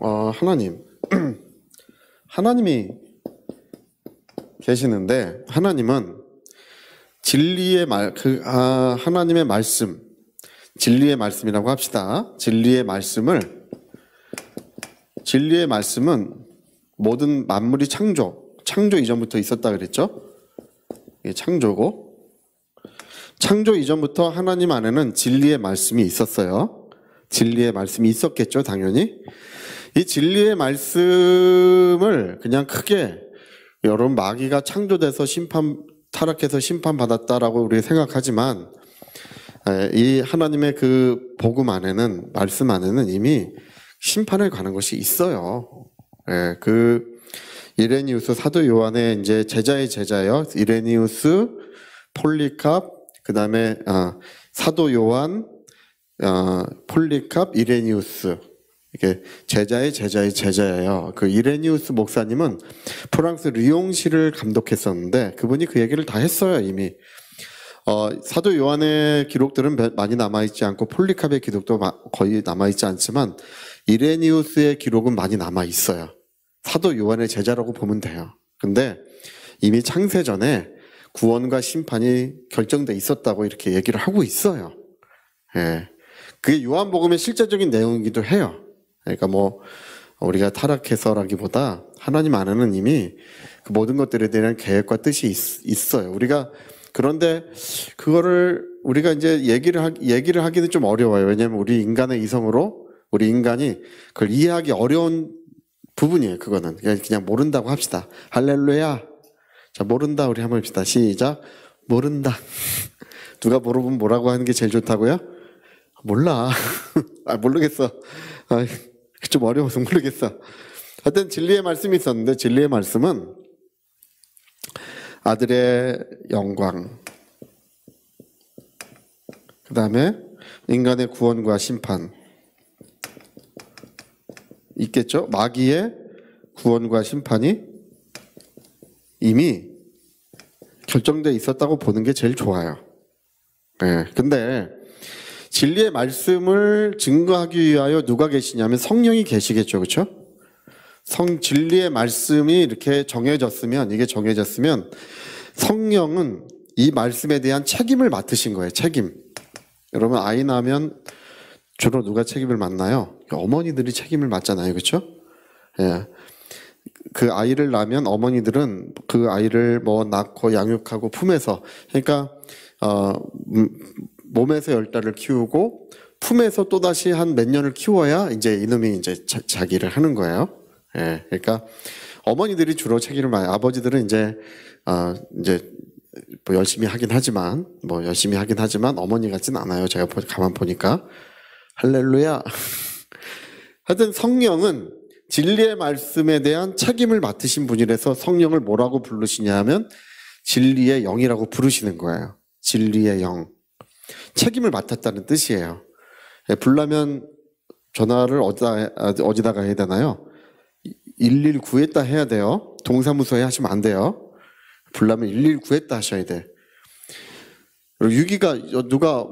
하나님. 하나님이 계시는데 하나님은 진리의 하나님의 말씀, 진리의 말씀이라고 합시다. 진리의 말씀은 모든 만물이 창조 이전부터 있었다 그랬죠? 이게 창조고, 창조 이전부터 하나님 안에는 진리의 말씀이 있었어요. 진리의 말씀이 있었겠죠, 당연히. 이 진리의 말씀을 그냥 크게 여러분 마귀가 창조돼서 타락해서 심판받았다라고 우리 생각하지만, 이 하나님의 그 복음 안에는, 말씀 안에는 이미 심판에 관한 것이 있어요. 그 이레니우스 사도 요한의 이제 제자의 제자예요. 이레니우스, 폴리캅, 그 다음에 사도 요한, 폴리캅, 이레니우스. 이게 제자의 제자예요. 그 이레니우스 목사님은 프랑스 리옹시를 감독했었는데 그분이 그 얘기를 다 했어요, 이미. 사도 요한의 기록들은 많이 남아있지 않고 폴리캅의 기록도 거의 남아있지 않지만 이레니우스의 기록은 많이 남아있어요. 사도 요한의 제자라고 보면 돼요. 근데 이미 창세 전에 구원과 심판이 결정돼 있었다고 이렇게 얘기를 하고 있어요. 그게 요한복음의 실제적인 내용이기도 해요. 그러니까 뭐 우리가 타락해서라기보다 하나님 안에는 이미 그 모든 것들에 대한 계획과 뜻이 있어요. 그런데 그거를 우리가 이제 얘기를 하기는 좀 어려워요. 왜냐하면 우리 인간의 이성으로 우리 인간이 그걸 이해하기 어려운 부분이에요. 그거는 그냥 모른다고 합시다. 할렐루야. 자, 모른다 우리 한번 해봅시다. 시작. 모른다. 누가 모르면 뭐라고 하는 게 제일 좋다고요? 몰라. 모르겠어. 좀 어려워서 모르겠어. 하여튼 진리의 말씀이 있었는데 진리의 말씀은 아들의 영광, 그 다음에 인간의 구원과 심판 있겠죠? 마귀의 구원과 심판이 이미 결정되어 있었다고 보는 게 제일 좋아요. 근데 진리의 말씀을 증거하기 위하여 누가 계시냐면 성령이 계시겠죠. 그렇죠? 진리의 말씀이 이렇게 정해졌으면 성령은 이 말씀에 대한 책임을 맡으신 거예요. 책임. 여러분 아이 낳으면 주로 누가 책임을 맡나요? 어머니들이 책임을 맡잖아요. 그렇죠? 그 아이를 낳으면 어머니들은 그 아이를 뭐 낳고 양육하고 품에서, 그러니까 몸에서 10달을 키우고 품에서 또다시 한 몇 년을 키워야 이제 이놈이 이제 자기를 하는 거예요. 그러니까 어머니들이 주로 책임을 많이, 아버지들은 이제 뭐 열심히 하긴 하지만 어머니 같진 않아요. 제가 가만 보니까. 할렐루야. 하여튼 성령은 진리의 말씀에 대한 책임을 맡으신 분이라서 성령을 뭐라고 부르시냐 하면 진리의 영이라고 부르시는 거예요. 진리의 영. 책임을 맡았다는 뜻이에요. 불나면 전화를 어디다가 해야 되나요? 119에다 해야 돼요. 동사무소에 하시면 안 돼요. 불나면 119에다 하셔야 돼. 그리고 유기가 누가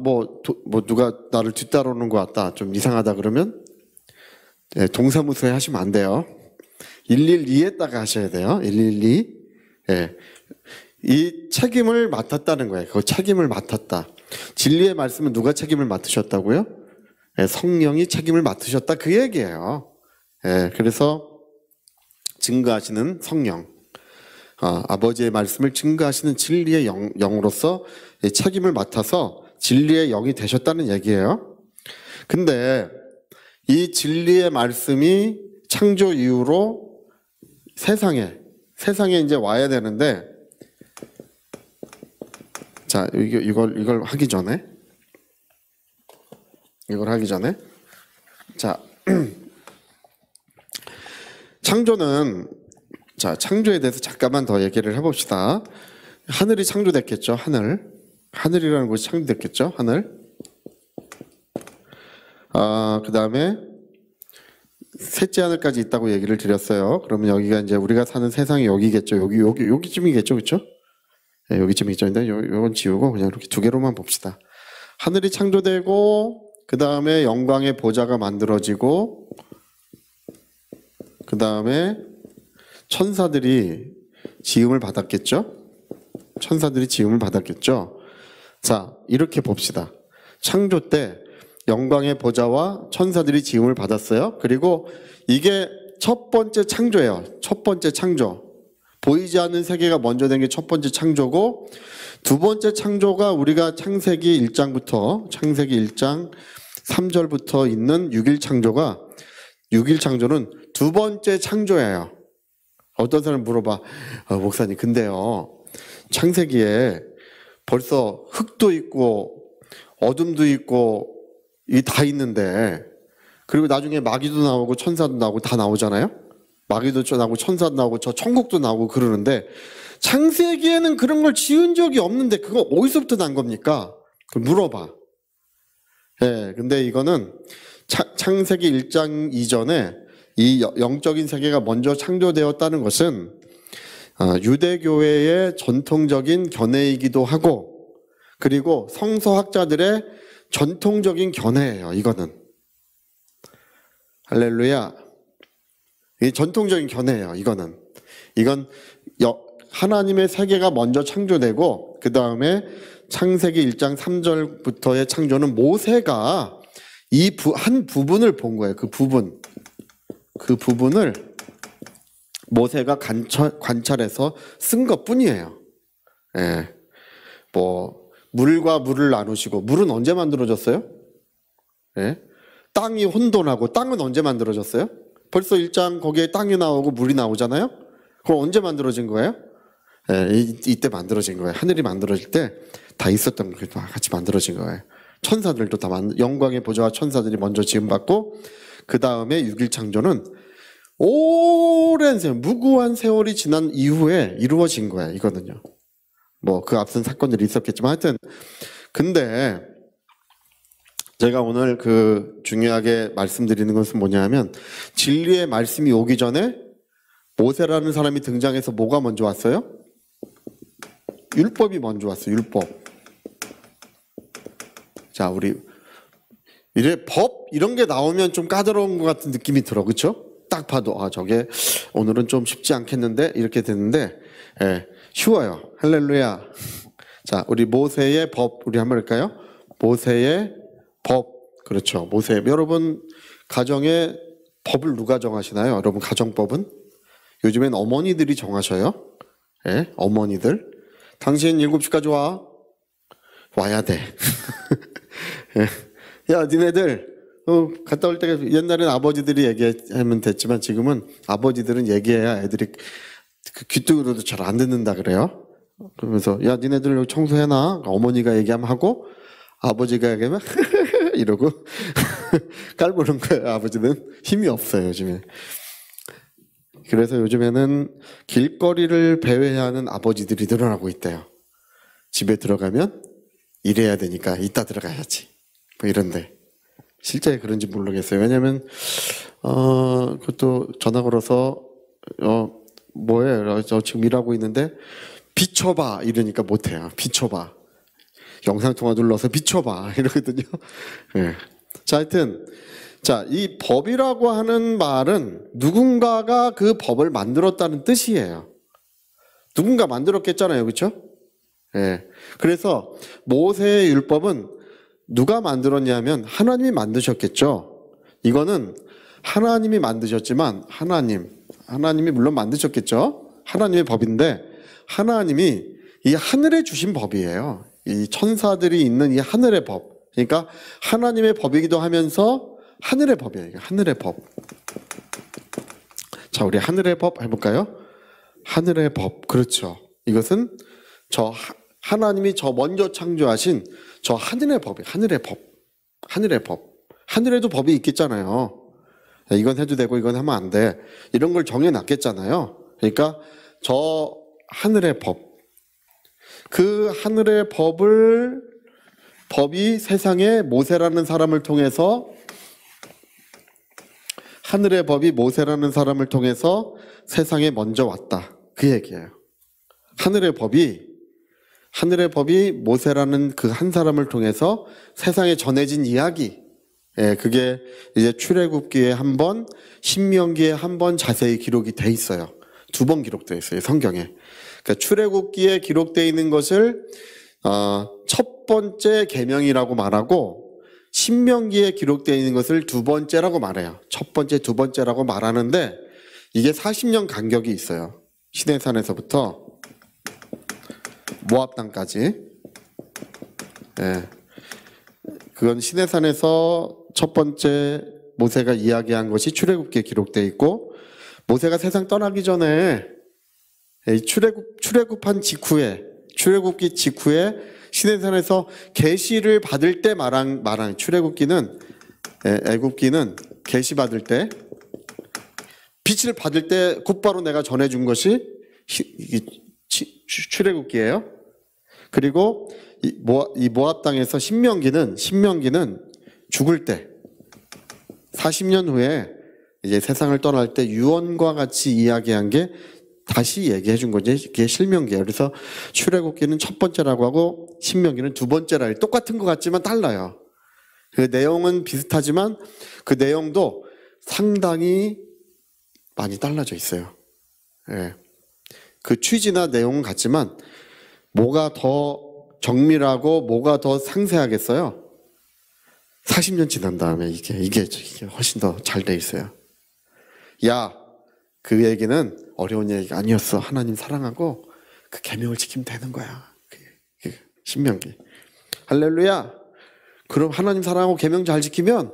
누가 나를 뒤따라오는 것 같다, 좀 이상하다 그러면 동사무소에 하시면 안 돼요. 112에다가 하셔야 돼요. 112. 이 책임을 맡았다는 거예요. 그 책임을 맡았다. 진리의 말씀은 누가 책임을 맡으셨다고요? 성령이 책임을 맡으셨다, 그 얘기예요. 그래서 증거하시는 성령, 아버지의 말씀을 증거하시는 진리의 영으로서 책임을 맡아서 진리의 영이 되셨다는 얘기예요. 근데 이 진리의 말씀이 창조 이후로 세상에 이제 와야 되는데, 자, 이걸 하기 전에, 자, 창조에 대해서 잠깐만 더 얘기를 해봅시다. 하늘이 창조됐겠죠, 하늘이라는 곳이 창조됐겠죠, 하늘. 그 다음에 셋째 하늘까지 있다고 얘기를 드렸어요. 그러면 여기가 이제 우리가 사는 세상이 여기겠죠, 여기쯤이겠죠, 그렇죠? 여기쯤이죠. 근데 요건 지우고 그냥 이렇게 두 개로만 봅시다. 하늘이 창조되고 그 다음에 영광의 보좌가 만들어지고 그 다음에 천사들이 지음을 받았겠죠? 천사들이 지음을 받았겠죠? 자, 이렇게 봅시다. 창조 때 영광의 보좌와 천사들이 지음을 받았어요. 그리고 이게 첫 번째 창조예요. 첫 번째 창조. 보이지 않는 세계가 먼저 된 게 첫 번째 창조고, 두 번째 창조가 우리가 창세기 1장부터 창세기 1장 3절부터 있는 6일 창조가, 6일 창조는 두 번째 창조예요. 어떤 사람 물어봐, 목사님 근데요 창세기에 벌써 흙도 있고 어둠도 있고 이 다 있는데, 그리고 나중에 마귀도 나오고 천사도 나오고 다 나오잖아요. 마귀도 나오고 천사도 나오고 저 천국도 나오고 그러는데, 창세기에는 그런 걸 지은 적이 없는데 그거 어디서부터 난 겁니까? 물어봐. 예, 근데 이거는 창세기 1장 이전에 이 영적인 세계가 먼저 창조되었다는 것은 유대교회의 전통적인 견해이기도 하고, 그리고 성서학자들의 전통적인 견해예요. 이거는 할렐루야. 이 전통적인 견해예요. 이건 하나님의 세계가 먼저 창조되고, 그 다음에 창세기 1장 3절부터의 창조는 모세가 이 한 부분을 본 거예요. 그 부분을 모세가 관찰해서 쓴 것뿐이에요. 예. 뭐 물과 물을 나누시고, 물은 언제 만들어졌어요? 예. 땅이 혼돈하고, 땅은 언제 만들어졌어요? 벌써 1장 거기에 땅이 나오고 물이 나오잖아요. 그럼 언제 만들어진 거예요? 예, 이때 만들어진 거예요. 하늘이 만들어질 때 다 있었던 게 같이 만들어진 거예요. 천사들도 다 영광의 보좌와 천사들이 먼저 지음받고, 그 다음에 6일 창조는 오랜 세월, 무구한 세월이 지난 이후에 이루어진 거예요. 이거는요. 뭐 그 앞선 사건들이 있었겠지만 하여튼, 근데 제가 오늘 중요하게 말씀드리는 것은 뭐냐면, 진리의 말씀이 오기 전에 모세라는 사람이 등장해서 뭐가 먼저 왔어요? 율법이 먼저 왔어요. 율법. 자, 우리 법 이런 게 나오면 좀 까다로운 것 같은 느낌이 들어, 그렇죠? 딱 봐도 저게 오늘은 좀 쉽지 않겠는데 이렇게 되는데, 쉬워요. 할렐루야. 자, 우리 모세의 법 우리 한번 할까요? 모세의 법. 그렇죠. 모세. 여러분 가정의 법을 누가 정하시나요? 여러분 가정법은 요즘엔 어머니들이 정하셔요. 어머니들. 당신 7시까지 와야 돼. 야, 니네들 갔다 올 때, 옛날엔 아버지들이 얘기하면 됐지만 지금은 아버지들은 얘기해야 애들이 귀뚱으로도 잘 안 듣는다 그래요. 그러면서 야, 니네들 청소해놔. 어머니가 얘기하면 하고, 아버지가 얘기하면 이러고 깔보는 거예요. 아버지는 힘이 없어요, 요즘에. 그래서 요즘에는 길거리를 배회하는 아버지들이 늘어나고 있대요. 집에 들어가면 일해야 되니까 이따 들어가야지, 뭐 이런데 실제 그런지 모르겠어요. 왜냐면 그것도 전화 걸어서 뭐해, 저 지금 일하고 있는데 비춰봐 이러니까 못해요. 비춰봐, 영상통화 눌러서 비춰봐 이러거든요. 네. 자, 하여튼 이 법이라고 하는 말은 누군가가 그 법을 만들었다는 뜻이에요. 누군가 만들었겠잖아요, 그렇죠? 예. 그래서 모세의 율법은 누가 만들었냐면 하나님이 만드셨겠죠. 이거는 하나님이 만드셨지만, 하나님이 물론 만드셨겠죠. 하나님의 법인데, 하나님이 이 하늘에 주신 법이에요. 이 천사들이 있는 이 하늘의 법. 그러니까 하나님의 법이기도 하면서 하늘의 법이에요. 하늘의 법. 자, 우리 하늘의 법 해볼까요? 하늘의 법. 그렇죠. 이것은 하나님이 먼저 창조하신 하늘의 법이에요. 하늘의 법. 하늘의 법. 하늘에도 법이 있겠잖아요. 이건 해도 되고 이건 하면 안 돼. 이런 걸 정해놨겠잖아요. 그러니까 하늘의 법. 그 하늘의 법이 세상에 모세라는 사람을 통해서, 하늘의 법이 모세라는 사람을 통해서 세상에 먼저 왔다. 그 얘기예요. 하늘의 법이 모세라는 그 한 사람을 통해서 세상에 전해진 이야기. 예, 그게 이제 출애굽기에 한 번, 신명기에 한 번 자세히 기록이 돼 있어요. 2번 기록돼 있어요, 성경에. 그러니까 출애굽기에 기록되어 있는 것을 첫 번째 계명이라고 말하고, 신명기에 기록되어 있는 것을 2번째라고 말해요. 첫 번째, 2번째라고 말하는데 이게 40년 간격이 있어요. 시내산에서부터 모압 땅까지. 예. 그건 시내산에서 첫 번째 모세가 이야기한 것이 출애굽기에 기록되어 있고, 모세가 세상 떠나기 전에 출애굽한 직후에, 출애굽기 직후에 시내산에서 계시를 받을 때 말한 출애굽기는, 애굽기는 계시 받을 때, 빛을 받을 때 곧바로 내가 전해준 것이 출애굽기예요. 그리고 이 모압 땅에서 신명기는 죽을 때 40년 후에 이제 세상을 떠날 때 유언과 같이 이야기한 게 다시 얘기해 준 거지. 그게 신명기예요. 그래서 출애굽기는 첫 번째라고 하고 신명기는 2번째라. 똑같은 것 같지만 달라요. 그 내용은 비슷하지만 그 내용도 상당히 많이 달라져 있어요. 예. 그 취지나 내용은 같지만 뭐가 더 정밀하고 뭐가 더 상세하겠어요? 40년 지난 다음에 이게 훨씬 더 잘 돼 있어요. 야, 그 얘기는 어려운 얘기가 아니었어. 하나님 사랑하고 그 계명을 지키면 되는 거야. 신명기. 할렐루야. 그럼 하나님 사랑하고 계명 잘 지키면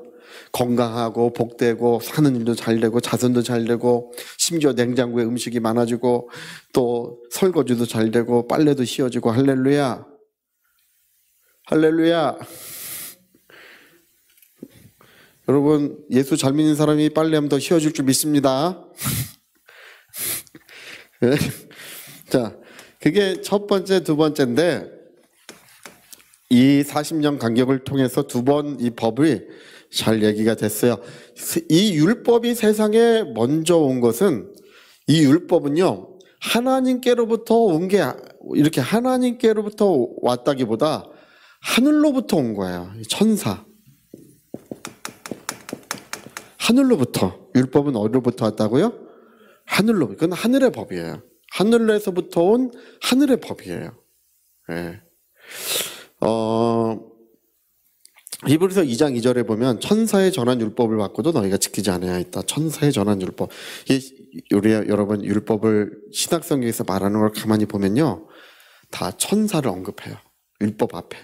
건강하고 복되고 사는 일도 잘 되고 자손도 잘 되고 심지어 냉장고에 음식이 많아지고 또 설거지도 잘 되고 빨래도 씌워지고. 할렐루야. 할렐루야. 여러분, 예수 잘 믿는 사람이 빨래하면 더 씌워질 줄 믿습니다. 자, 그게 첫 번째, 2번째인데 이 40년 간격을 통해서 2번 이 법이 잘 얘기가 됐어요. 이 율법이 세상에 먼저 온 것은, 이 율법은요 하나님께로부터 온 게, 이렇게 하나님께로부터 왔다기보다 하늘로부터 온 거예요. 천사. 하늘로부터. 율법은 어디로부터 왔다고요? 하늘로. 그건 하늘의 법이에요. 하늘에서부터 온 하늘의 법이에요. 예. 히브리서 2장 2절에 보면 천사의 전한 율법을 받고도 너희가 지키지 않아야 했다. 천사의 전한 율법. 우리 여러분 율법을 신약성경에서 말하는 걸 가만히 보면요, 다 천사를 언급해요. 율법 앞에.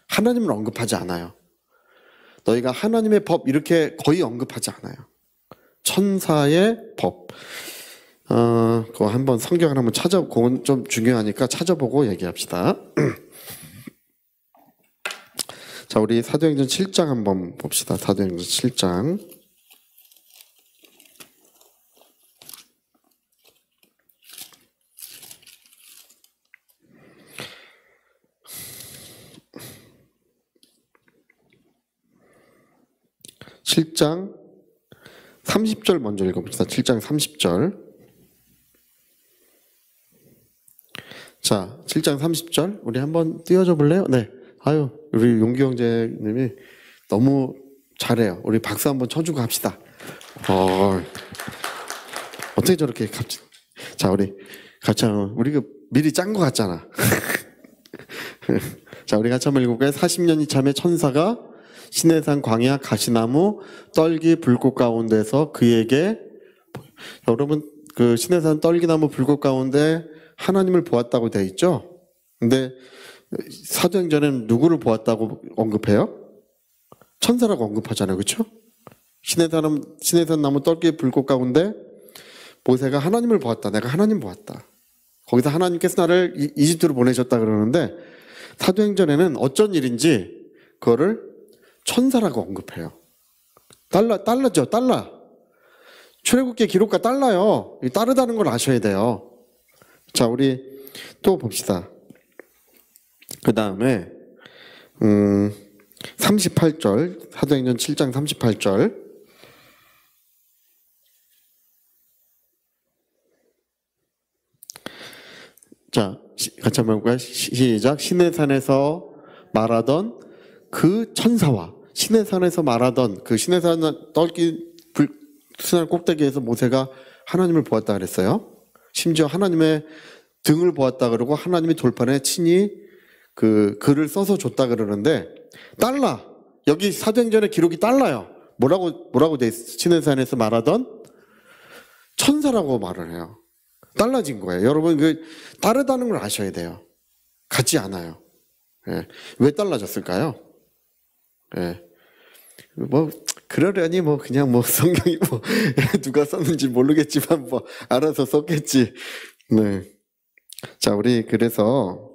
하나님을 언급하지 않아요. 너희가 하나님의 법 이렇게 거의 언급하지 않아요. 천사의 법. 그거 한번 성경을 한번 그건 좀 중요하니까 찾아보고 얘기합시다. 자, 우리 사도행전 7장 한번 봅시다. 사도행전 7장. (7장) 30절 먼저 읽어봅시다. 7장 30절. 자, 7장 30절 우리 한번 띄워줘 볼래요? 네. 아유, 우리 용기 형제님이 너무 잘해요. 우리 박수 한번 쳐주고 합시다. 어떻게 저렇게 갑자기. 자, 우리 같이 우리 미리 짠 거 같잖아. 자, 우리 같이 한번 읽어볼까요? 40년 이참에 천사가 시내산 광야 가시나무 떨기 불꽃 가운데서 그에게, 여러분 그 시내산 떨기나무 불꽃 가운데 하나님을 보았다고 되어 있죠? 근데 사도행전에는 누구를 보았다고 언급해요? 천사라고 언급하잖아요. 그렇죠? 시내산 나무 떨기 불꽃 가운데 모세가 하나님을 보았다. 내가 하나님 보았다. 거기서 하나님께서 나를 이집트로 보내셨다 그러는데, 사도행전에는 어쩐 일인지 그거를 천사라고 언급해요. 달라죠. 달라. 출애굽기 기록과 달라요. 다르다는 걸 아셔야 돼요. 자, 우리 또 봅시다. 그 다음에 38절, 사도행전 7장 38절. 자, 같이 한번 볼까요? 시작. 시내산에서 말하던 그 천사와, 시내산에서 말하던 그 시내산 시내산 꼭대기에서 모세가 하나님을 보았다 그랬어요. 심지어 하나님의 등을 보았다 그러고 하나님이 돌판에 친히 그 글을 써서 줬다 그러는데 달라. 여기 사도행전의 기록이 달라요. 뭐라고 돼 있어? 시내산에서 말하던 천사라고 말을 해요. 달라진 거예요. 여러분 그 다르다는 걸 아셔야 돼요. 같지 않아요. 예. 왜 달라졌을까요? 예. 뭐 그러려니 뭐 그냥 뭐 성경이 뭐 누가 썼는지 모르겠지만 뭐 알아서 썼겠지. 네. 자, 우리 그래서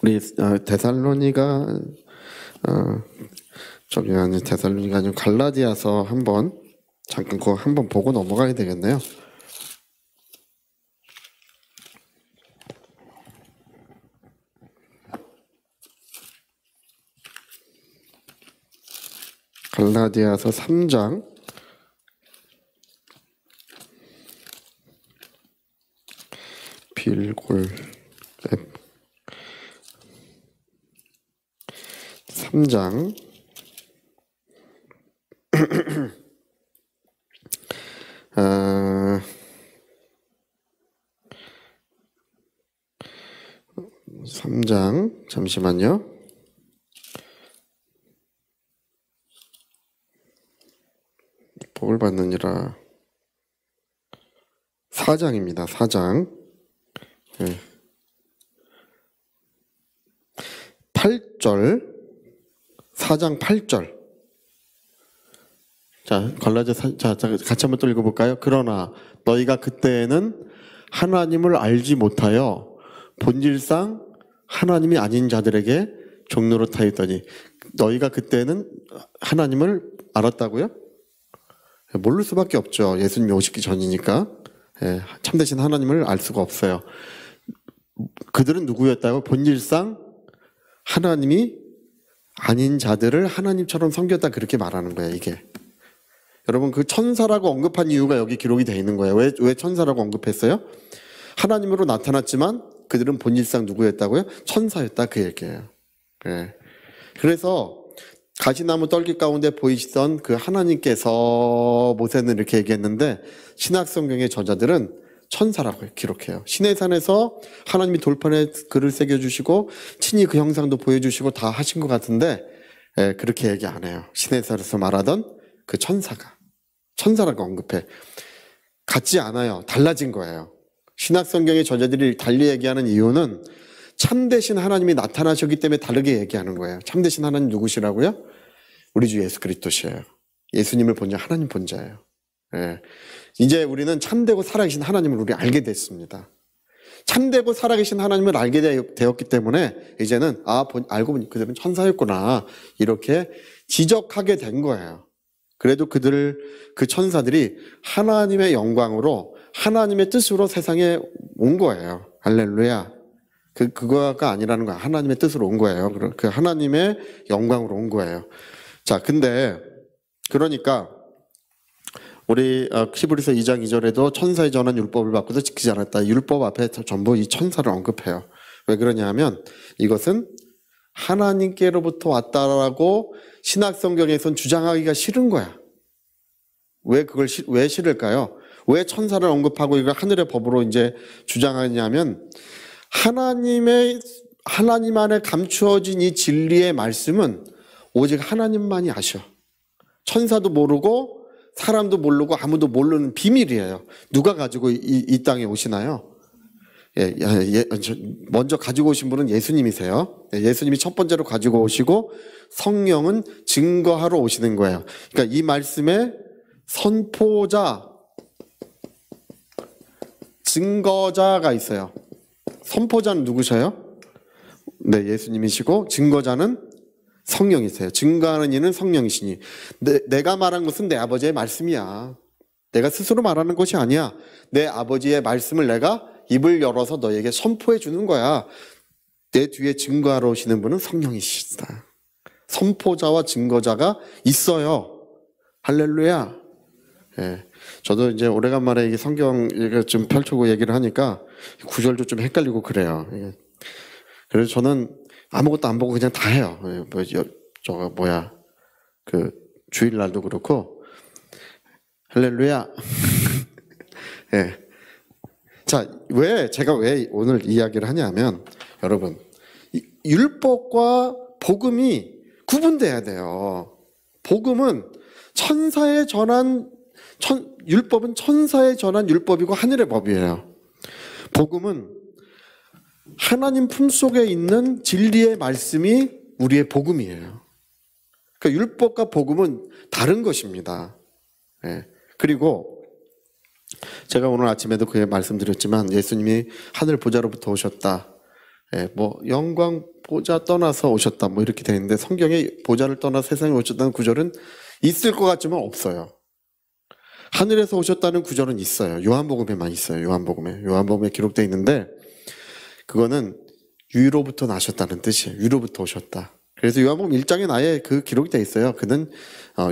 우리 데살로니가 저기 아니 데살로니가 아니고 갈라디아서 한번 잠깐 그거 한번 보고 넘어가야 되겠네요. 갈라디아서 3장 3장 3장 잠시만요. 복을 받느니라 4장입니다. 4장 8절 4장 8절 자 갈라디아 같이 한번 또 읽어볼까요? 그러나 너희가 그때에는 하나님을 알지 못하여 본질상 하나님이 아닌 자들에게 종노릇하였더니 너희가 그때는 하나님을 알았다고요? 모를 수밖에 없죠. 예수님이 오시기 전이니까. 예, 참되신 하나님을 알 수가 없어요. 그들은 누구였다고? 본질상 하나님이 아닌 자들을 하나님처럼 섬겼다 그렇게 말하는 거예요. 이게 여러분 그 천사라고 언급한 이유가 여기 기록이 되어 있는 거예요. 왜 천사라고 언급했어요? 하나님으로 나타났지만 그들은 본질상 누구였다고요? 천사였다 그 얘기예요. 예. 그래서 가시나무 떨기 가운데 보이시던 그 하나님께서 모세는 이렇게 얘기했는데 신약성경의 저자들은 천사라고 기록해요. 시내산에서 하나님이 돌판에 글을 새겨주시고 친히 그 형상도 보여주시고 다 하신 것 같은데 그렇게 얘기 안 해요. 시내산에서 말하던 그 천사라고 언급해. 같지 않아요. 달라진 거예요. 신약성경의 저자들이 달리 얘기하는 이유는 참되신 하나님이 나타나셨기 때문에 다르게 얘기하는 거예요. 참되신 하나님 누구시라고요? 우리 주 예수 그리스도시에요. 예수님을 본 자 하나님 본 자예요. 예. 이제 우리는 참되고 살아계신 하나님을 우리 알게 됐습니다. 참되고 살아계신 하나님을 알게 되었기 때문에 이제는 알고 보니 그들은 천사였구나 이렇게 지적하게 된 거예요. 그래도 그 천사들이 하나님의 영광으로 하나님의 뜻으로 세상에 온 거예요. 할렐루야. 그거가 아니라는 거야. 하나님의 뜻으로 온 거예요. 그 하나님의 영광으로 온 거예요. 자, 근데 그러니까 우리 히브리서 2장 2절에도 천사의 전한 율법을 받고도 지키지 않았다. 율법 앞에 전부 이 천사를 언급해요. 왜 그러냐면 이것은 하나님께로부터 왔다라고 신약성경에선 주장하기가 싫은 거야. 왜 싫을까요? 왜 천사를 언급하고 이걸 하늘의 법으로 이제 주장하냐면 하나님 안에 감추어진 이 진리의 말씀은 오직 하나님만이 아셔. 천사도 모르고 사람도 모르고 아무도 모르는 비밀이에요. 누가 가지고 이 땅에 오시나요? 먼저 가지고 오신 분은 예수님이세요. 예수님이 첫 번째로 가지고 오시고 성령은 증거하러 오시는 거예요. 그러니까 이 말씀의 선포자, 증거자가 있어요. 선포자는 누구셔요? 네, 예수님이시고 증거자는 성령이세요. 증거하는 이는 성령이시니 내가 말한 것은 내 아버지의 말씀이야. 내가 스스로 말하는 것이 아니야. 내 아버지의 말씀을 내가 입을 열어서 너에게 선포해 주는 거야. 내 뒤에 증거하러 오시는 분은 성령이시다. 선포자와 증거자가 있어요. 할렐루야. 예. 저도 이제 오래간만에 이 성경 좀 펼치고 얘기를 하니까 구절도 좀 헷갈리고 그래요. 그래서 저는 아무것도 안 보고 그냥 다 해요. 그 주일날도 그렇고 할렐루야. 예. 자, 제가 왜 오늘 이야기를 하냐면 여러분 율법과 복음이 구분돼야 돼요. 복음은 율법은 천사에 전한 율법이고 하늘의 법이에요. 복음은 하나님 품속에 있는 진리의 말씀이 우리의 복음이에요. 그러니까 율법과 복음은 다른 것입니다. 예. 그리고 제가 오늘 아침에도 그에 말씀드렸지만 예수님이 하늘 보좌로부터 오셨다. 예, 뭐 영광 보좌 떠나서 오셨다. 뭐 이렇게 되어 있는데 성경에 보좌를 떠나 세상에 오셨다는 구절은 있을 것 같지만 없어요. 하늘에서 오셨다는 구절은 있어요. 요한복음에만 있어요. 요한복음에 기록되어 있는데 그거는 위로부터 나셨다는 뜻이에요. 위로부터 오셨다. 그래서 요한복음 1장에 아예 그 기록이 되어 있어요. 그는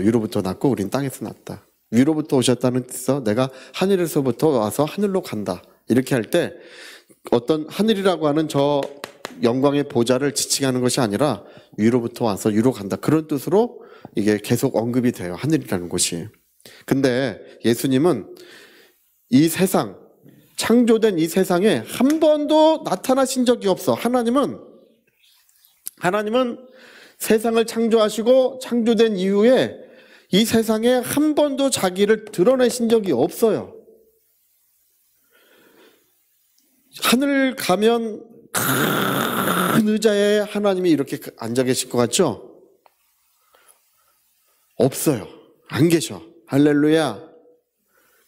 위로부터 났고 우린 땅에서 났다. 위로부터 오셨다는 뜻에서 내가 하늘에서부터 와서 하늘로 간다. 이렇게 할 때 어떤 하늘이라고 하는 저 영광의 보좌를 지칭하는 것이 아니라 위로부터 와서 위로 간다. 그런 뜻으로 이게 계속 언급이 돼요. 하늘이라는 곳이. 근데 예수님은 이 세상, 창조된 이 세상에 한 번도 나타나신 적이 없어. 하나님은 세상을 창조하시고 창조된 이후에 이 세상에 한 번도 자기를 드러내신 적이 없어요. 하늘 가면 큰 의자에 하나님이 이렇게 앉아 계실 것 같죠? 없어요. 안 계셔. 할렐루야.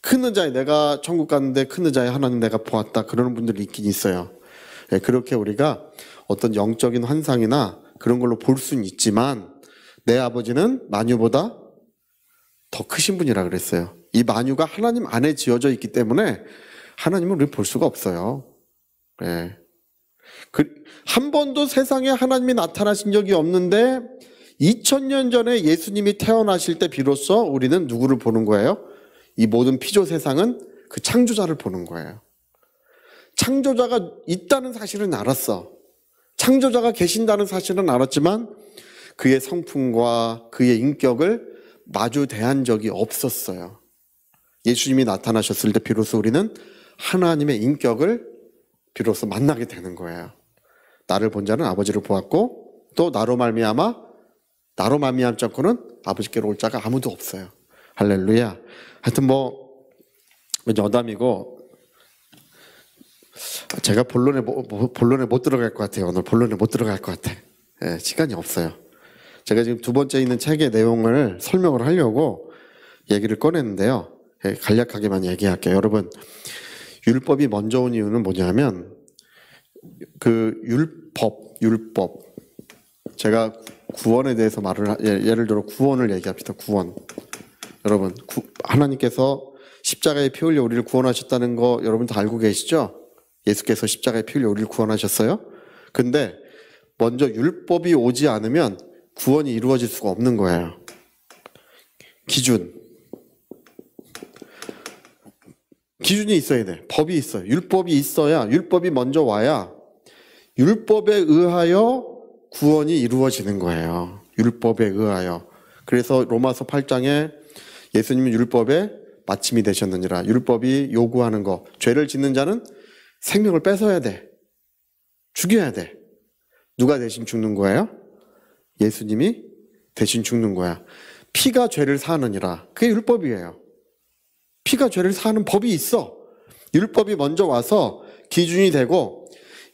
큰 의자에 내가 천국 갔는데 큰 의자에 하나님 내가 보았다. 그러는 분들이 있긴 있어요. 네, 그렇게 우리가 어떤 영적인 환상이나 그런 걸로 볼 수는 있지만 내 아버지는 만유보다 더 크신 분이라 그랬어요. 이 만유가 하나님 안에 지어져 있기 때문에 하나님은 우리 볼 수가 없어요. 네. 한 번도 세상에 하나님이 나타나신 적이 없는데 2000년 전에 예수님이 태어나실 때 비로소 우리는 누구를 보는 거예요? 이 모든 피조 세상은 그 창조자를 보는 거예요. 창조자가 있다는 사실은 알았어. 창조자가 계신다는 사실은 알았지만 그의 성품과 그의 인격을 마주 대한 적이 없었어요. 예수님이 나타나셨을 때 비로소 우리는 하나님의 인격을 비로소 만나게 되는 거예요. 나를 본 자는 아버지를 보았고 또 나로 말미암지 않고는 아버지께로 올 자가 아무도 없어요. 할렐루야. 하여튼 뭐 여담이고 제가 본론에 못 들어갈 것 같아요. 오늘 본론에 못 들어갈 것 같아. 예, 시간이 없어요. 제가 지금 두 번째 있는 책의 내용을 설명을 하려고 얘기를 꺼냈는데요. 예, 간략하게만 얘기할게요. 여러분, 율법이 먼저 온 이유는 뭐냐면 그 율법. 제가 구원에 대해서 예를 들어 구원을 얘기합시다. 구원. 여러분, 하나님께서 십자가에 피 흘려 우리를 구원하셨다는 거 여러분 다 알고 계시죠? 예수께서 십자가에 피 흘려 우리를 구원하셨어요. 근데 먼저 율법이 오지 않으면 구원이 이루어질 수가 없는 거예요. 기준이 있어야 돼. 법이 있어요. 율법이 있어야, 율법이 먼저 와야 율법에 의하여 구원이 이루어지는 거예요. 율법에 의하여. 그래서 로마서 8장에 예수님은 율법의 마침이 되셨느니라. 율법이 요구하는 거. 죄를 짓는 자는 생명을 뺏어야 돼. 죽여야 돼. 누가 대신 죽는 거예요? 예수님이 대신 죽는 거야. 피가 죄를 사하느니라. 그게 율법이에요. 피가 죄를 사하는 법이 있어. 율법이 먼저 와서 기준이 되고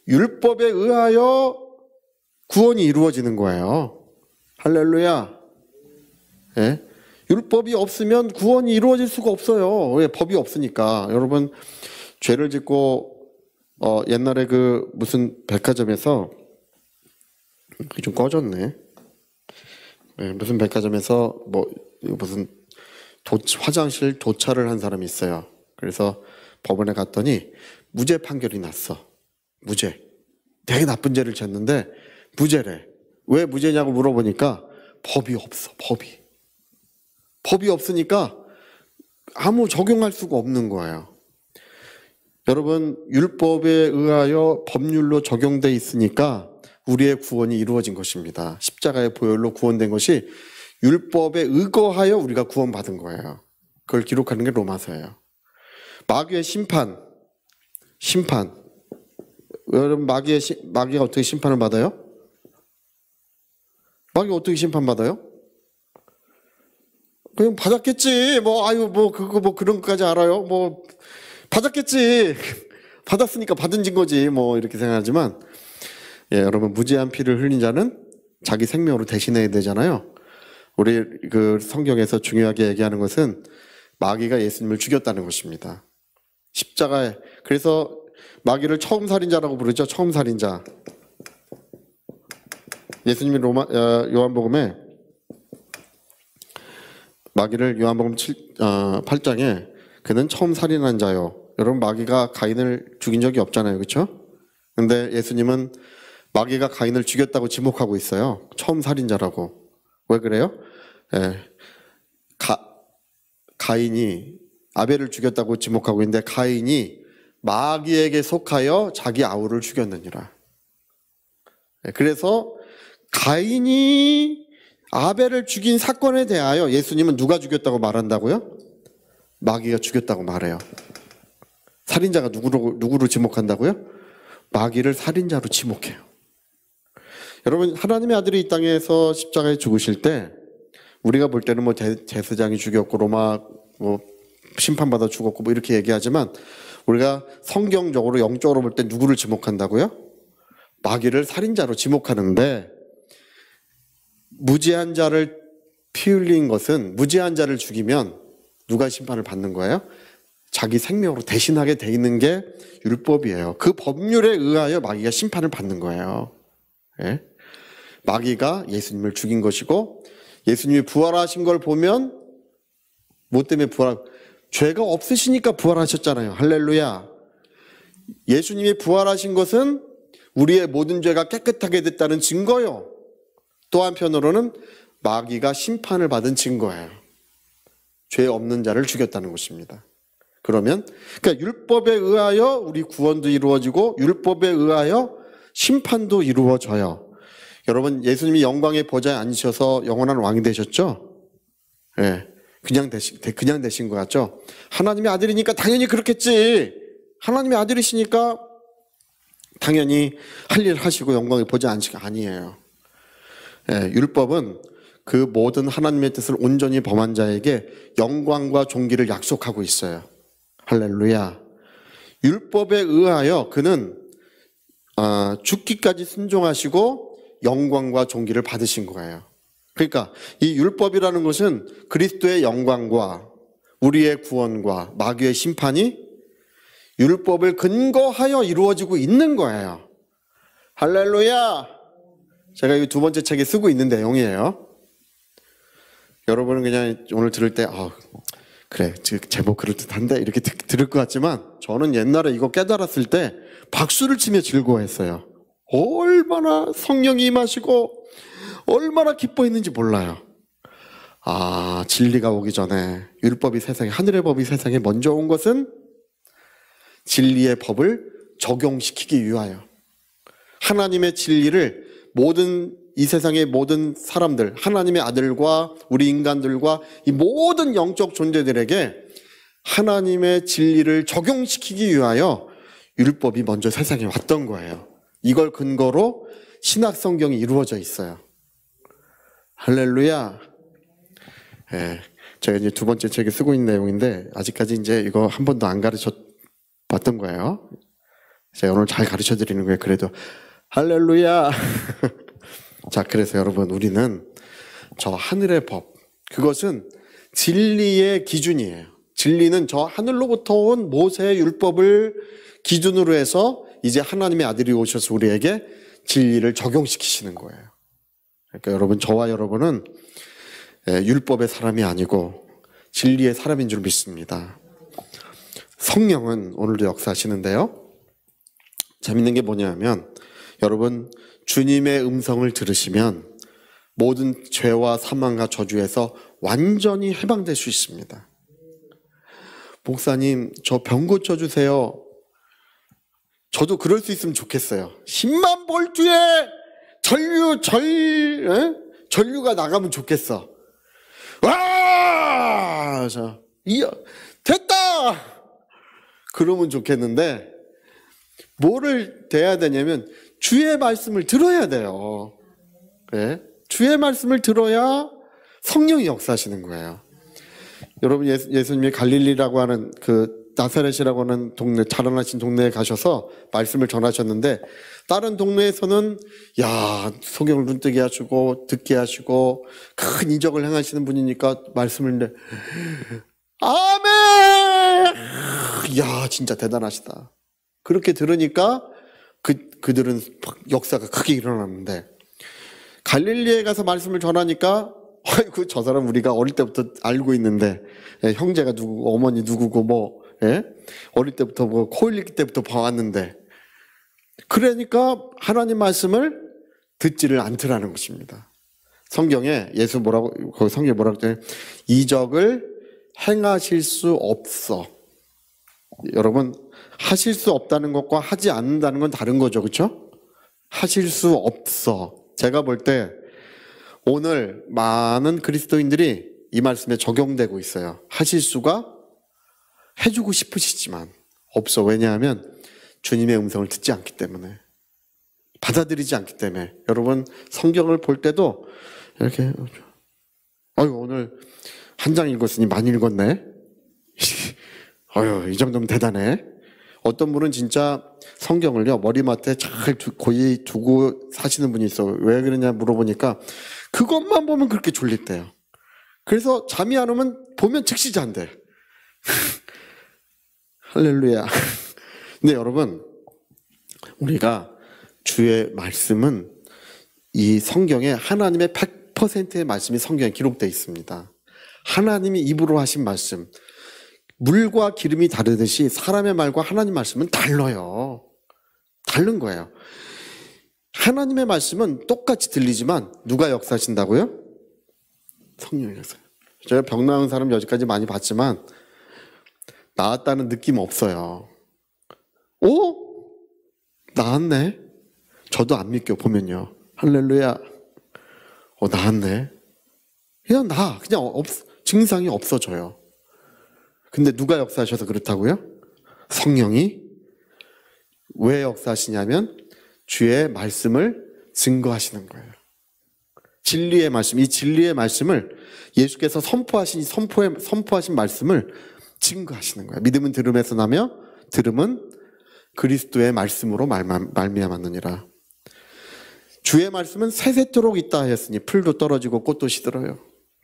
율법에 의하여 구원이 이루어지는 거예요. 할렐루야. 예? 율법이 없으면 구원이 이루어질 수가 없어요. 왜? 법이 없으니까. 여러분, 죄를 짓고 옛날에 그 무슨 백화점에서 그게 좀 꺼졌네. 네, 무슨 백화점에서 뭐 무슨 화장실 도찰을 한 사람이 있어요. 그래서 법원에 갔더니 무죄 판결이 났어. 무죄. 되게 나쁜 죄를 졌는데 무죄래. 왜 무죄냐고 물어보니까 법이 없어. 법이 없으니까 아무 적용할 수가 없는 거예요. 여러분, 율법에 의하여 법률로 적용돼 있으니까 우리의 구원이 이루어진 것입니다. 십자가의 보혈로 구원된 것이 율법에 의거하여 우리가 구원받은 거예요. 그걸 기록하는 게 로마서예요. 마귀의 심판. 여러분 마귀가 어떻게 심판을 받아요? 마귀가 어떻게 심판받아요? 그냥 받았겠지. 그런 것까지 알아요. 받았겠지. 받았으니까 받은 거지. 이렇게 생각하지만, 예, 여러분, 무죄한 피를 흘린 자는 자기 생명으로 대신해야 되잖아요. 우리 그 성경에서 중요하게 얘기하는 것은 마귀가 예수님을 죽였다는 것입니다. 십자가에. 그래서 마귀를 처음 살인자라고 부르죠. 처음 살인자. 예수님이 요한복음에 마귀를 요한복음 8장에 그는 처음 살인한 자요. 여러분 마귀가 가인을 죽인 적이 없잖아요. 그렇죠? 근데 예수님은 마귀가 가인을 죽였다고 지목하고 있어요. 처음 살인자라고. 왜 그래요? 예. 가인이 아벨을 죽였다고 지목하고 있는데 가인이 마귀에게 속하여 자기 아우를 죽였느니라. 예. 그래서 가인이 아벨을 죽인 사건에 대하여 예수님은 누가 죽였다고 말한다고요? 마귀가 죽였다고 말해요. 살인자가 누구로 지목한다고요? 마귀를 살인자로 지목해요. 여러분, 하나님의 아들이 이 땅에서 십자가에 죽으실 때 우리가 볼 때는 제사장이 죽였고 로마 심판받아 죽었고 이렇게 얘기하지만 우리가 성경적으로 영적으로 볼 때 누구를 지목한다고요? 마귀를 살인자로 지목하는데, 무죄한 자를 피 흘린 것은, 무죄한 자를 죽이면 누가 심판을 받는 거예요? 자기 생명으로 대신하게 돼 있는 게 율법이에요. 그 법률에 의하여 마귀가 심판을 받는 거예요. 예? 마귀가 예수님을 죽인 것이고, 예수님이 부활하신 걸 보면 뭐 때문에 죄가 없으시니까 부활하셨잖아요. 할렐루야. 예수님이 부활하신 것은 우리의 모든 죄가 깨끗하게 됐다는 증거요. 또 한편으로는 마귀가 심판을 받은 증거예요. 죄 없는 자를 죽였다는 것입니다. 그러니까 율법에 의하여 우리 구원도 이루어지고 율법에 의하여 심판도 이루어져요. 여러분, 예수님이 영광의 보좌에 앉으셔서 영원한 왕이 되셨죠? 예. 그냥 되신 것 같죠? 하나님의 아들이니까 당연히 그렇겠지. 하나님의 아들이시니까 당연히 할 일 하시고 영광의 보좌에 앉으시고, 아니에요. 예, 율법은 그 모든 하나님의 뜻을 온전히 범한 자에게 영광과 존귀를 약속하고 있어요. 할렐루야. 율법에 의하여 그는 죽기까지 순종하시고 영광과 존귀를 받으신 거예요. 그러니까 이 율법이라는 것은 그리스도의 영광과 우리의 구원과 마귀의 심판이 율법을 근거하여 이루어지고 있는 거예요. 할렐루야. 제가 이 두 번째 책에 쓰고 있는 내용이에요. 여러분은 그냥 오늘 들을 때 그래, 제목 그럴듯한데 이렇게 들을 것 같지만, 저는 옛날에 이거 깨달았을 때 박수를 치며 즐거워했어요. 얼마나 성령이 임하시고 얼마나 기뻐했는지 몰라요. 진리가 오기 전에 율법이 세상에, 하늘의 법이 세상에 먼저 온 것은 진리의 법을 적용시키기 위하여, 하나님의 진리를 이 세상의 모든 사람들, 하나님의 아들과 우리 인간들과 이 모든 영적 존재들에게 하나님의 진리를 적용시키기 위하여 율법이 먼저 세상에 왔던 거예요. 이걸 근거로 신약 성경이 이루어져 있어요. 할렐루야. 예, 제가 이제 두 번째 책에 쓰고 있는 내용인데 아직까지 이제 이거 한 번도 안 가르쳐 봤던 거예요. 제가 오늘 잘 가르쳐 드리는 거예요. 그래도 할렐루야. 자, 그래서 여러분, 우리는 저 하늘의 법, 그것은 진리의 기준이에요. 진리는 저 하늘로부터 온 모세의 율법을 기준으로 해서 이제 하나님의 아들이 오셔서 우리에게 진리를 적용시키시는 거예요. 그러니까 여러분, 저와 여러분은 율법의 사람이 아니고 진리의 사람인 줄 믿습니다. 성령은 오늘도 역사하시는데요. 재밌는 게 뭐냐면, 여러분, 주님의 음성을 들으시면 모든 죄와 사망과 저주에서 완전히 해방될 수 있습니다. 목사님, 저 병 고쳐주세요. 저도 그럴 수 있으면 좋겠어요. 10만 볼트에 전류가 나가면 좋겠어. 와! 자, 됐다! 그러면 좋겠는데, 뭐를 돼야 되냐면, 주의 말씀을 들어야 돼요. 네? 주의 말씀을 들어야 성령이 역사하시는 거예요. 여러분, 예수님이 갈릴리라고 하는 나사렛이라고 하는 동네, 자라나신 동네에 가셔서 말씀을 전하셨는데, 다른 동네에서는 성경을 눈뜨게 하시고 듣게 하시고 큰 이적을 행하시는 분이니까 말씀을 아멘! 진짜 대단하시다. 그렇게 들으니까 그들은 역사가 크게 일어났는데, 갈릴리에 가서 말씀을 전하니까 아이고 저 사람 우리가 어릴 때부터 알고 있는데, 형제가 누구고 어머니 누구고 어릴 때부터 코 흘릴 때부터 봐왔는데, 그러니까 하나님 말씀을 듣지를 않더라는 것입니다. 성경에 성경에 뭐라고 했더니 이적을 행하실 수 없어. 여러분, 하실 수 없다는 것과 하지 않는다는 건 다른 거죠, 그렇죠? 하실 수 없어. 제가 볼 때 오늘 많은 그리스도인들이 이 말씀에 적용되고 있어요. 하실 수가 해주고 싶으시지만 없어. 왜냐하면 주님의 음성을 듣지 않기 때문에, 받아들이지 않기 때문에. 여러분, 성경을 볼 때도 이렇게 오늘 한 장 읽었으니 많이 읽었네. 이 정도면 대단해. 어떤 분은 진짜 성경을요 머리맡에 잘 고이 두고 사시는 분이 있어. 왜 그러냐 물어보니까 그것만 보면 그렇게 졸립대요. 그래서 잠이 안 오면 보면 즉시 잔대. 할렐루야. 근데 여러분, 우리가 주의 말씀은 이 성경에 하나님의 100%의 말씀이 성경에 기록되어 있습니다. 하나님이 입으로 하신 말씀, 물과 기름이 다르듯이 사람의 말과 하나님 말씀은 달라요. 다른 거예요. 하나님의 말씀은 똑같이 들리지만 누가 역사하신다고요? 성령이 역사해요. 제가 병 나은 사람 여기까지 많이 봤지만 나았다는 느낌 없어요. 나았네? 저도 안 믿겨 보면요. 할렐루야. 나았네. 그냥 증상이 없어져요. 근데 누가 역사하셔서 그렇다고요? 성령이. 왜 역사하시냐면 주의 말씀을 증거하시는 거예요. 진리의 말씀, 이 진리의 말씀을 예수께서 선포하신 말씀을 증거하시는 거예요. 믿음은 들음에서 나며 들음은 그리스도의 말씀으로 말미암았느니라. 주의 말씀은 새새토록 있다 하였으니 풀도 떨어지고 꽃도 시들어요.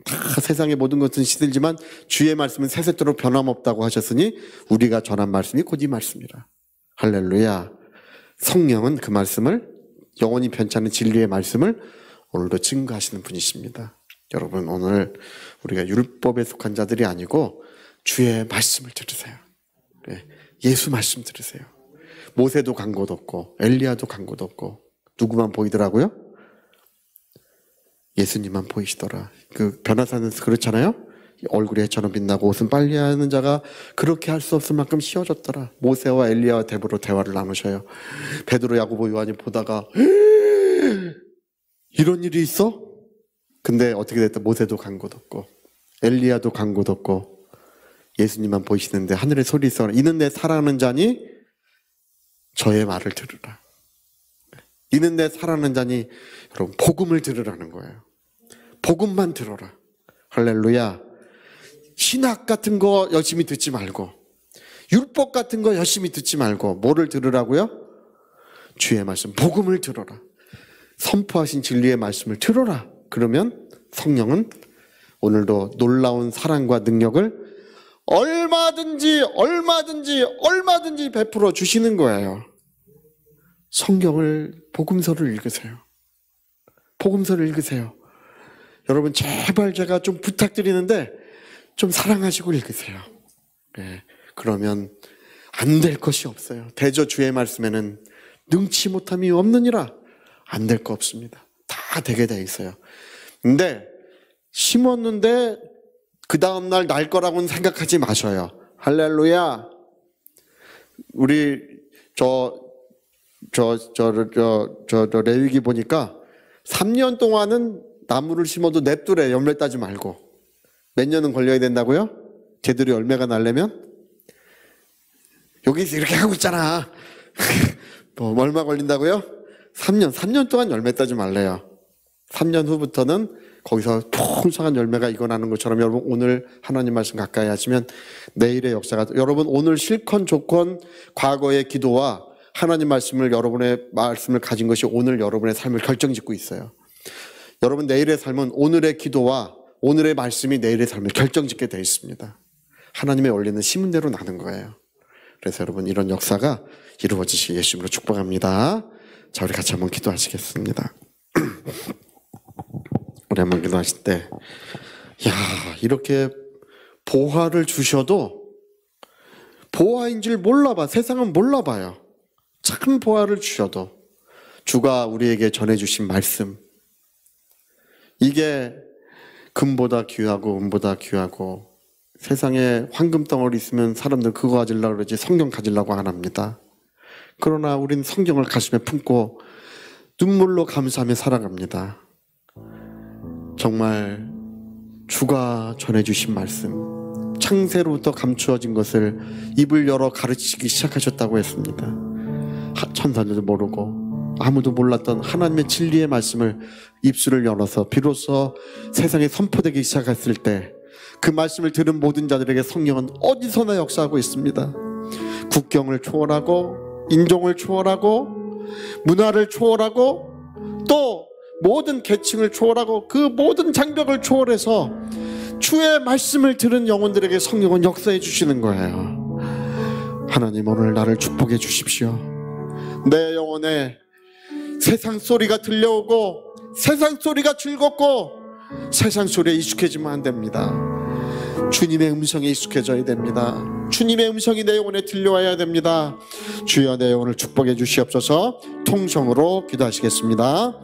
다 세상의 모든 것은 시들지만 주의 말씀은 새새토록 변함없다고 하셨으니 우리가 전한 말씀이 곧 이 말씀이라. 할렐루야. 성령은 그 말씀을, 영원히 변치 않는 진리의 말씀을 오늘도 증거하시는 분이십니다. 여러분, 오늘 우리가 율법에 속한 자들이 아니고 주의 말씀을 들으세요. 예수 말씀 들으세요. 모세도 간 곳 없고 엘리야도 간 곳 없고 누구만 보이더라고요? 예수님만 보이시더라. 변화산에서 그렇잖아요. 얼굴이 해처럼 빛나고 옷은 빨래하는 자가 그렇게 할 수 없을 만큼 휘어졌더라. 모세와 엘리야와 대보로 대화를 나누셔요. 베드로, 야고보, 요한이 보다가 이런 일이 있어? 근데 어떻게 됐다? 모세도 간 곳 없고 엘리야도 간 곳 없고 예수님만 보이시는데 하늘의 소리 있어. 이는 내 사랑하는 자니 저의 말을 들으라. 이는 내 사랑하는 자니, 여러분, 복음을 들으라는 거예요. 복음만 들어라. 할렐루야. 신학 같은 거 열심히 듣지 말고, 율법 같은 거 열심히 듣지 말고, 뭐를 들으라고요? 주의 말씀, 복음을 들어라. 선포하신 진리의 말씀을 들어라. 그러면 성령은 오늘도 놀라운 사랑과 능력을 얼마든지 베풀어 주시는 거예요. 성경을, 복음서를 읽으세요. 복음서를 읽으세요. 여러분, 제발 제가 좀 부탁드리는데 좀 사랑하시고 읽으세요. 그러면 안 될 것이 없어요. 대저 주의 말씀에는 능치 못함이 없느니라. 안 될 거 없습니다. 다 되게 돼 있어요. 근데 심었는데 그 다음날 날 거라고는 생각하지 마셔요. 할렐루야. 우리 레위기 보니까 3년 동안은 나무를 심어도 냅두래. 열매 따지 말고. 몇 년은 걸려야 된다고요? 제대로 열매가 나려면? 여기서 이렇게 하고 있잖아. 뭐 얼마 걸린다고요? 3년 동안 열매 따지 말래요. 3년 후부터는 거기서 풍성한 열매가 익어나는 것처럼 여러분 오늘 하나님 말씀 가까이 하시면 내일의 역사가, 여러분 오늘 실컷 조건 과거의 기도와 하나님 말씀을, 여러분의 말씀을 가진 것이 오늘 여러분의 삶을 결정짓고 있어요. 여러분 내일의 삶은 오늘의 기도와 오늘의 말씀이 내일의 삶을 결정짓게 되어 있습니다. 하나님의 원리는 심은 대로 나는 거예요. 그래서 여러분 이런 역사가 이루어지시기 예수님으로 축복합니다. 자, 우리 같이 한번 기도하시겠습니다. 우리 한번 기도하실 때, 이렇게 보화를 주셔도 보화인 줄 몰라봐. 세상은 몰라봐요. 참 보화를 주셔도 주가 우리에게 전해주신 말씀, 이게 금보다 귀하고 은보다 귀하고, 세상에 황금 덩어리 있으면 사람들 그거 가지려고 그러지 성경 가지려고 안 합니다. 그러나 우린 성경을 가슴에 품고 눈물로 감사하며 살아갑니다. 정말 주가 전해주신 말씀, 창세로부터 감추어진 것을 입을 열어 가르치기 시작하셨다고 했습니다. 천사들도 모르고 아무도 몰랐던 하나님의 진리의 말씀을 입술을 열어서 비로소 세상에 선포되기 시작했을 때, 그 말씀을 들은 모든 자들에게 성령은 어디서나 역사하고 있습니다. 국경을 초월하고 인종을 초월하고 문화를 초월하고 또 모든 계층을 초월하고 그 모든 장벽을 초월해서 주의 말씀을 들은 영혼들에게 성령은 역사해 주시는 거예요. 하나님 오늘 나를 축복해 주십시오. 내 영혼에 세상 소리가 들려오고 세상 소리가 즐겁고 세상 소리에 익숙해지면 안 됩니다. 주님의 음성에 익숙해져야 됩니다. 주님의 음성이 내 영혼에 들려와야 됩니다. 주여 내 영혼을 축복해 주시옵소서. 통성으로 기도하시겠습니다.